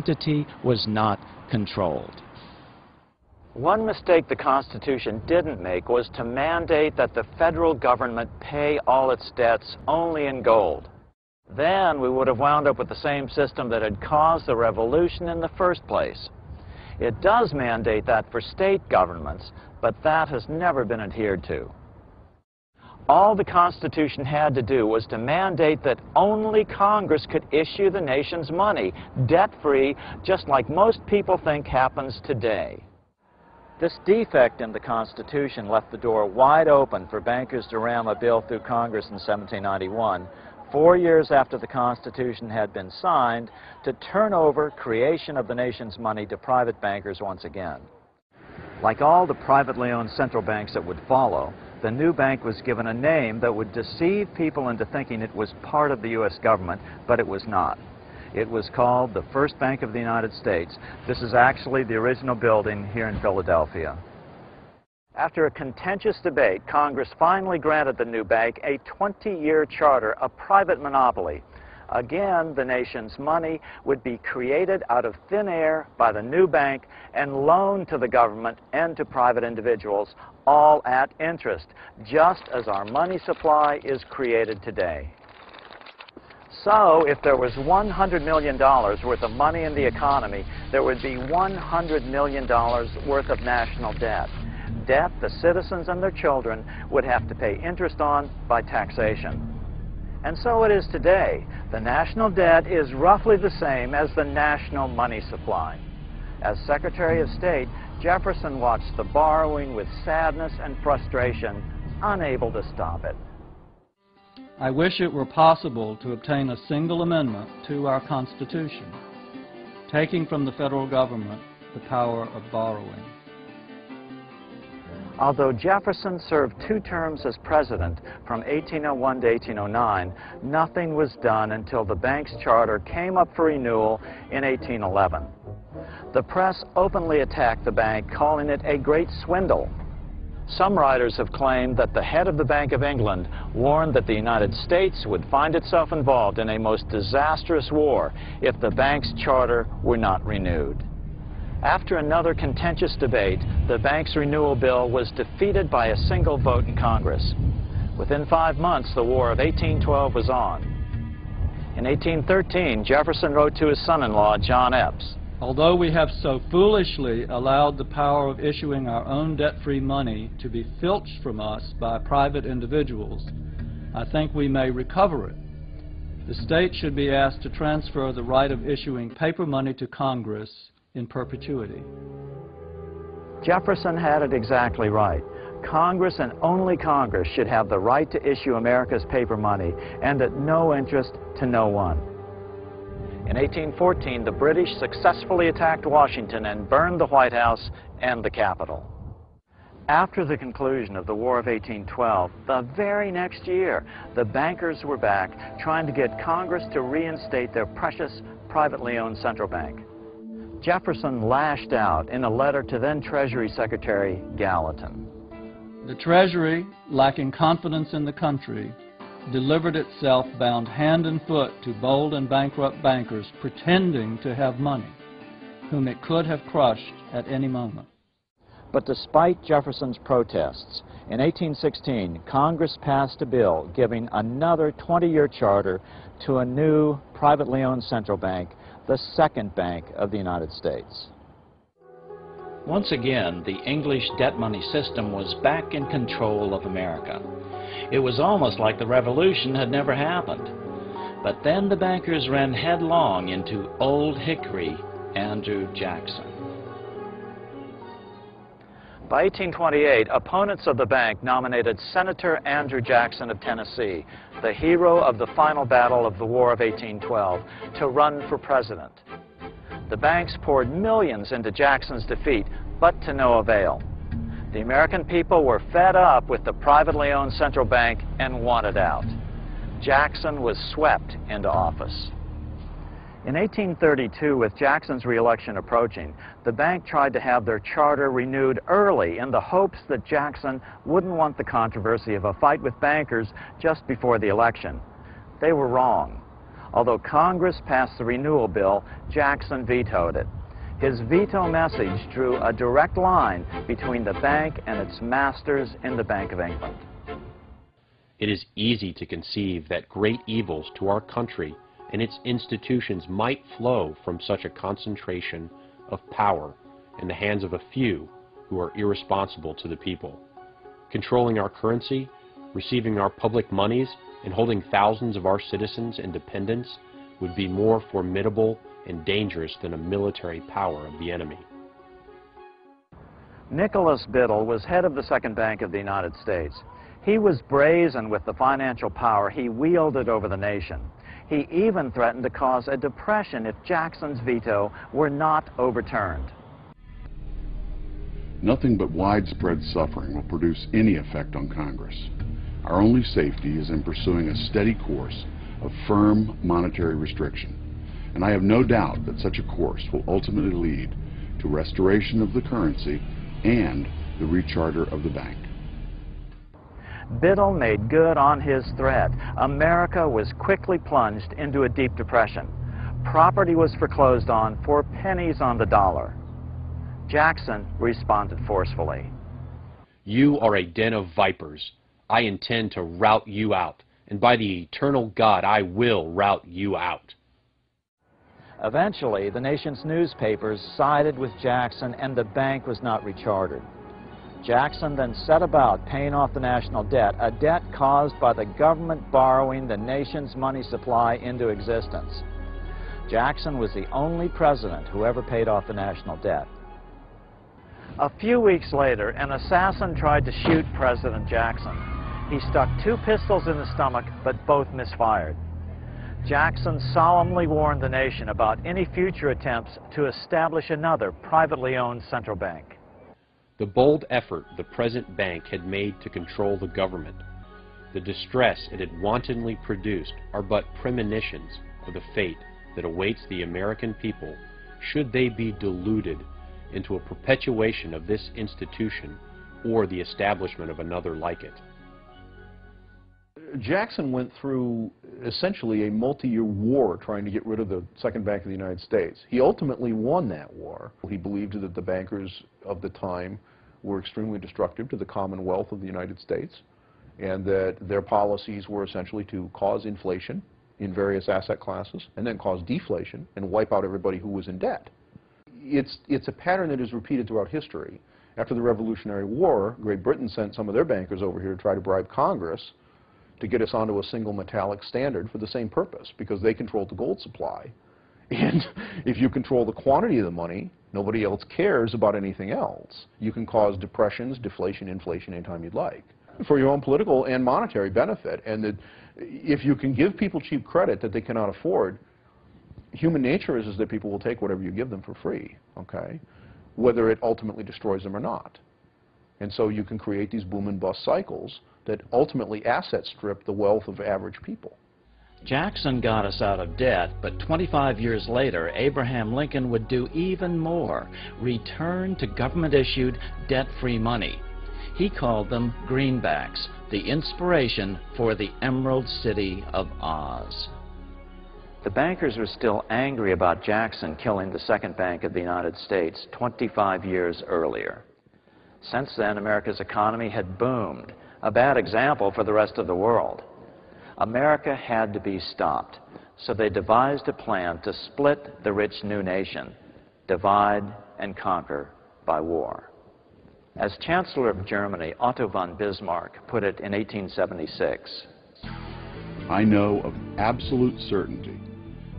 quantity was not controlled. One mistake the Constitution didn't make was to mandate that the federal government pay all its debts only in gold. Then we would have wound up with the same system that had caused the revolution in the first place. It does mandate that for state governments, but that has never been adhered to. All the Constitution had to do was to mandate that only Congress could issue the nation's money, debt-free, just like most people think happens today. This defect in the Constitution left the door wide open for bankers to ram a bill through Congress in 1791, 4 years after the Constitution had been signed, to turn over creation of the nation's money to private bankers once again. Like all the privately owned central banks that would follow, the new bank was given a name that would deceive people into thinking it was part of the U.S. government, but it was not. It was called the First Bank of the United States. This is actually the original building here in Philadelphia. After a contentious debate, Congress finally granted the new bank a 20-year charter, a private monopoly. Again, the nation's money would be created out of thin air by the new bank and loaned to the government and to private individuals, all at interest, just as our money supply is created today. So, if there was $100 million worth of money in the economy, there would be $100 million worth of national debt. Debt the citizens and their children would have to pay interest on by taxation. And so it is today. The national debt is roughly the same as the national money supply. As Secretary of State, Jefferson watched the borrowing with sadness and frustration, unable to stop it. I wish it were possible to obtain a single amendment to our Constitution, taking from the federal government the power of borrowing. Although Jefferson served 2 terms as president from 1801 to 1809, nothing was done until the bank's charter came up for renewal in 1811. The press openly attacked the bank, calling it a great swindle. Some writers have claimed that the head of the Bank of England warned that the United States would find itself involved in a most disastrous war if the bank's charter were not renewed. After another contentious debate, the bank's renewal bill was defeated by a single vote in Congress. Within 5 months, the War of 1812 was on. In 1813, Jefferson wrote to his son-in-law, John Epps, "Although we have so foolishly allowed the power of issuing our own debt-free money to be filched from us by private individuals, I think we may recover it. The state should be asked to transfer the right of issuing paper money to Congress in perpetuity." Jefferson had it exactly right. Congress and only Congress should have the right to issue America's paper money, and at no interest to no one. In 1814, the British successfully attacked Washington and burned the White House and the Capitol. After the conclusion of the War of 1812, the very next year, the bankers were back trying to get Congress to reinstate their precious privately owned central bank. Jefferson lashed out in a letter to then Treasury Secretary Gallatin. The Treasury, lacking confidence in the country, delivered itself bound hand and foot to bold and bankrupt bankers pretending to have money, whom it could have crushed at any moment. But despite Jefferson's protests, in 1816, Congress passed a bill giving another 20-year charter to a new privately owned central bank, the Second Bank of the United States. Once again, the English debt money system was back in control of America. It was almost like the revolution had never happened. But then the bankers ran headlong into Old Hickory Andrew Jackson. By 1828, opponents of the bank nominated Senator Andrew Jackson of Tennessee, the hero of the final battle of the War of 1812, to run for president. The banks poured millions into Jackson's defeat, but to no avail. The American people were fed up with the privately owned central bank and wanted out. Jackson was swept into office. In 1832, with Jackson's re-election approaching, the bank tried to have their charter renewed early in the hopes that Jackson wouldn't want the controversy of a fight with bankers just before the election. They were wrong. Although Congress passed the renewal bill, Jackson vetoed it. His veto message drew a direct line between the bank and its masters in the Bank of England. It is easy to conceive that great evils to our country and its institutions might flow from such a concentration of power in the hands of a few who are irresponsible to the people. Controlling our currency, receiving our public monies, and holding thousands of our citizens in dependence would be more formidable and dangerous than a military power of the enemy. Nicholas Biddle was head of the Second Bank of the United States. He was brazen with the financial power he wielded over the nation. He even threatened to cause a depression if Jackson's veto were not overturned. Nothing but widespread suffering will produce any effect on Congress. Our only safety is in pursuing a steady course of firm monetary restriction, and I have no doubt that such a course will ultimately lead to restoration of the currency and the recharter of the bank. Biddle made good on his threat. America was quickly plunged into a deep depression. Property was foreclosed on for pennies on the dollar. Jackson responded forcefully. You are a den of vipers. I intend to rout you out, and by the eternal God, I will rout you out. Eventually, the nation's newspapers sided with Jackson, and the bank was not rechartered. Jackson then set about paying off the national debt, a debt caused by the government borrowing the nation's money supply into existence. Jackson was the only president who ever paid off the national debt. A few weeks later, an assassin tried to shoot President Jackson. He stuck 2 pistols in the stomach, but both misfired. Jackson solemnly warned the nation about any future attempts to establish another privately owned central bank. The bold effort the present bank had made to control the government, the distress it had wantonly produced, are but premonitions of the fate that awaits the American people should they be deluded into a perpetuation of this institution or the establishment of another like it. Jackson went through essentially a multi-year war trying to get rid of the Second Bank of the United States. He ultimately won that war. He believed that the bankers of the time were extremely destructive to the commonwealth of the United States, and that their policies were essentially to cause inflation in various asset classes and then cause deflation and wipe out everybody who was in debt. It's a pattern that is repeated throughout history. After the Revolutionary War, Great Britain sent some of their bankers over here to try to bribe Congress to get us onto a single metallic standard for the same purpose, because they controlled the gold supply. And if you control the quantity of the money, nobody else cares about anything else. You can cause depressions, deflation, inflation anytime you'd like, for your own political and monetary benefit. And that if you can give people cheap credit that they cannot afford, human nature is that people will take whatever you give them for free, okay, whether it ultimately destroys them or not. And so you can create these boom and bust cycles that ultimately asset strip the wealth of average people. Jackson got us out of debt, but 25 years later, Abraham Lincoln would do even more, return to government-issued, debt-free money. He called them greenbacks, the inspiration for the Emerald City of Oz. The bankers were still angry about Jackson killing the Second Bank of the United States 25 years earlier. Since then, America's economy had boomed, a bad example for the rest of the world. America had to be stopped, so they devised a plan to split the rich new nation, divide and conquer by war. As Chancellor of Germany, Otto von Bismarck put it in 1876, I know of absolute certainty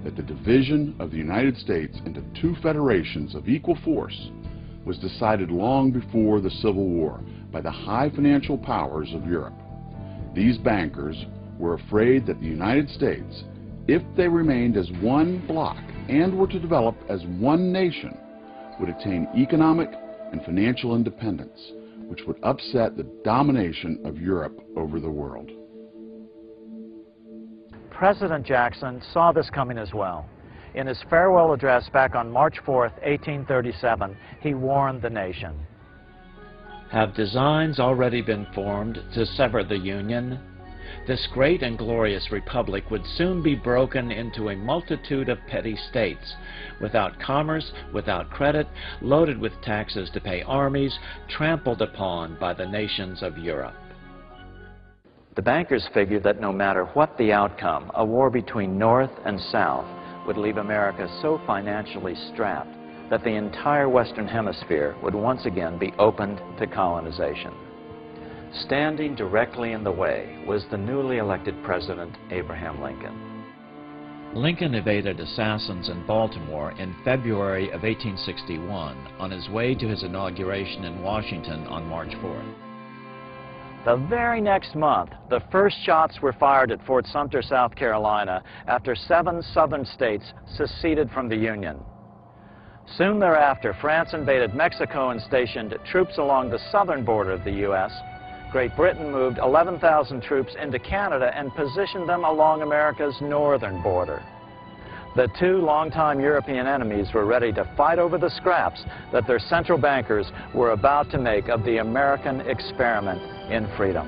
that the division of the United States into 2 federations of equal force was decided long before the Civil War by the high financial powers of Europe. These bankers were afraid that the United States, if they remained as one bloc and were to develop as one nation, would attain economic and financial independence, which would upset the domination of Europe over the world. President Jackson saw this coming as well. In his farewell address back on March 4th, 1837, he warned the nation. Have designs already been formed to sever the Union? This great and glorious republic would soon be broken into a multitude of petty states, without commerce, without credit, loaded with taxes to pay armies, trampled upon by the nations of Europe. The bankers figured that no matter what the outcome, a war between North and South would leave America so financially strapped that the entire Western Hemisphere would once again be opened to colonization. Standing directly in the way was the newly elected President Abraham Lincoln. Lincoln evaded assassins in Baltimore in February of 1861 on his way to his inauguration in Washington on March 4th. The very next month, the first shots were fired at Fort Sumter, South Carolina, after 7 southern states seceded from the Union. Soon thereafter, France invaded Mexico and stationed troops along the southern border of the U.S. Great Britain moved 11,000 troops into Canada and positioned them along America's northern border. The two longtime European enemies were ready to fight over the scraps that their central bankers were about to make of the American experiment in freedom.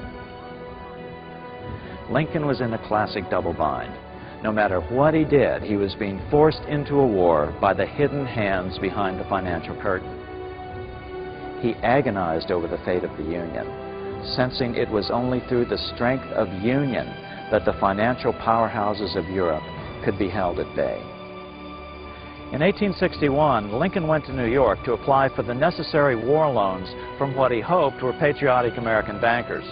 Lincoln was in a classic double bind. No matter what he did, he was being forced into a war by the hidden hands behind the financial curtain. He agonized over the fate of the Union, sensing it was only through the strength of union that the financial powerhouses of Europe could be held at bay. In 1861, Lincoln went to New York to apply for the necessary war loans from what he hoped were patriotic American bankers.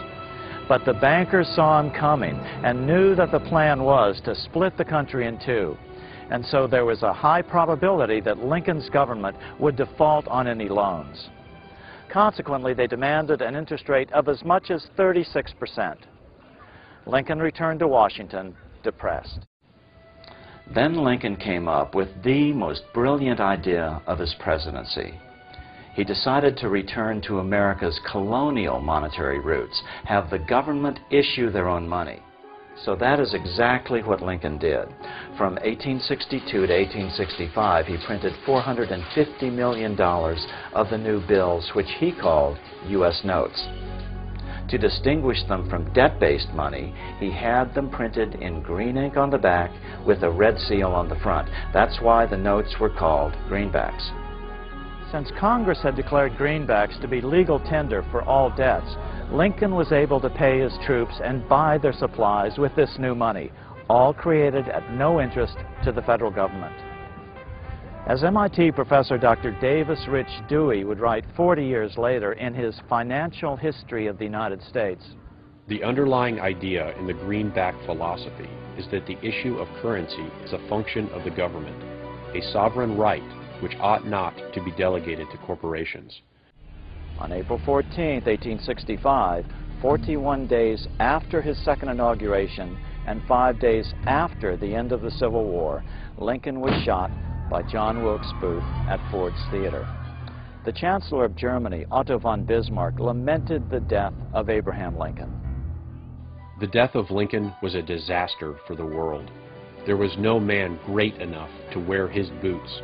But the bankers saw him coming and knew that the plan was to split the country in two. And so there was a high probability that Lincoln's government would default on any loans. Consequently, they demanded an interest rate of as much as 36%. Lincoln returned to Washington depressed. Then Lincoln came up with the most brilliant idea of his presidency. He decided to return to America's colonial monetary roots, have the government issue their own money. So that is exactly what Lincoln did. From 1862 to 1865, he printed $450 million of the new bills, which he called U.S. notes. To distinguish them from debt-based money, he had them printed in green ink on the back with a red seal on the front. That's why the notes were called greenbacks. Since Congress had declared greenbacks to be legal tender for all debts, Lincoln was able to pay his troops and buy their supplies with this new money, all created at no interest to the federal government. As MIT professor Dr. Davis Rich Dewey would write 40 years later in his Financial History of the United States, the underlying idea in the greenback philosophy is that the issue of currency is a function of the government, a sovereign right which ought not to be delegated to corporations. On April 14, 1865, 41 days after his second inauguration and 5 days after the end of the Civil War, Lincoln was shot by John Wilkes Booth at Ford's Theater. The Chancellor of Germany, Otto von Bismarck, lamented the death of Abraham Lincoln. The death of Lincoln was a disaster for the world. There was no man great enough to wear his boots.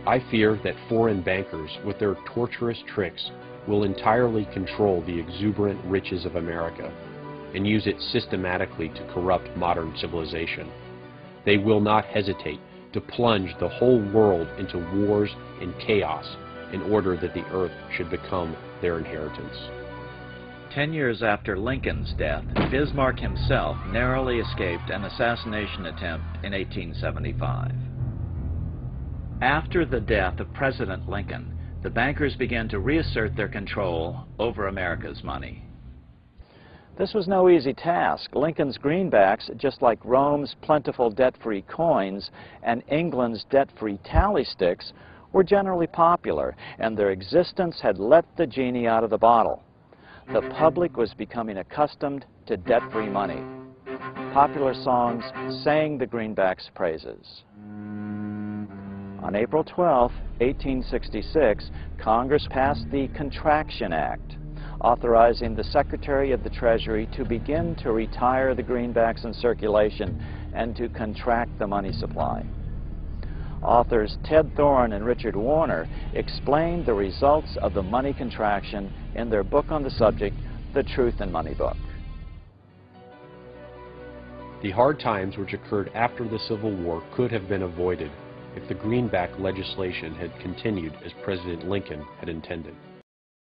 I fear that foreign bankers, with their torturous tricks, will entirely control the exuberant riches of America and use it systematically to corrupt modern civilization. They will not hesitate to plunge the whole world into wars and chaos in order that the earth should become their inheritance. 10 years after Lincoln's death, Bismarck himself narrowly escaped an assassination attempt in 1875. After the death of President Lincoln, the bankers began to reassert their control over America's money. This was no easy task. Lincoln's greenbacks, just like Rome's plentiful debt-free coins and England's debt-free tally sticks, were generally popular, and their existence had let the genie out of the bottle. The public was becoming accustomed to debt-free money. Popular songs sang the greenbacks' praises. On April 12, 1866, Congress passed the Contraction Act, authorizing the Secretary of the Treasury to begin to retire the greenbacks in circulation and to contract the money supply. Authors Ted Thorne and Richard Warner explained the results of the money contraction in their book on the subject, The Truth in Money Book. The hard times which occurred after the Civil War could have been avoided if the greenback legislation had continued as President Lincoln had intended.